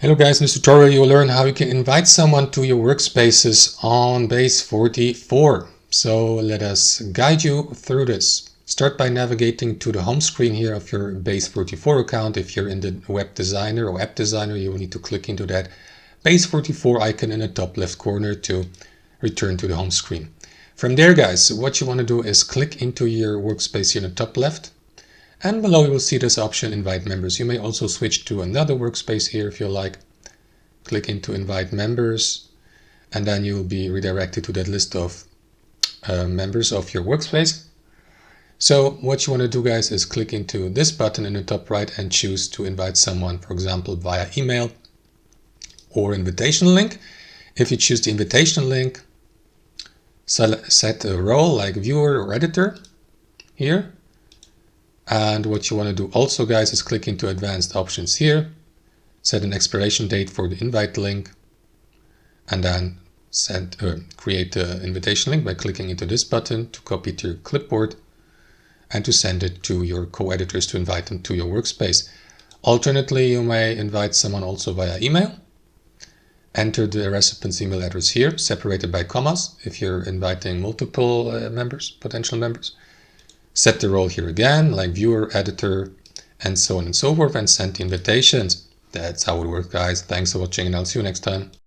Hello guys, in this tutorial you'll learn how you can invite someone to your workspaces on Baser44. So let us guide you through this. Start by navigating to the home screen here of your Baser44 account. If you're in the web designer or app designer, you will need to click into that Baser44 icon in the top left corner to return to the home screen. From there guys, what you want to do is click into your workspace here in the top left. And below you will see this option, invite members. You may also switch to another workspace here if you like. Click into invite members and then you will be redirected to that list of members of your workspace. So what you want to do guys is click into this button in the top right and choose to invite someone, for example, via email or invitation link. If you choose the invitation link, set a role like viewer or editor here. And what you want to do also guys is click into advanced options here, set an expiration date for the invite link, and then create the invitation link by clicking into this button to copy to your clipboard and to send it to your co-editors to invite them to your workspace. Alternately, you may invite someone also via email. Enter the recipient's email address here, separated by commas if you're inviting multiple potential members. Set the role here again, like viewer, editor, and so on and so forth, and send the invitations. That's how it works, guys. Thanks for watching, and I'll see you next time.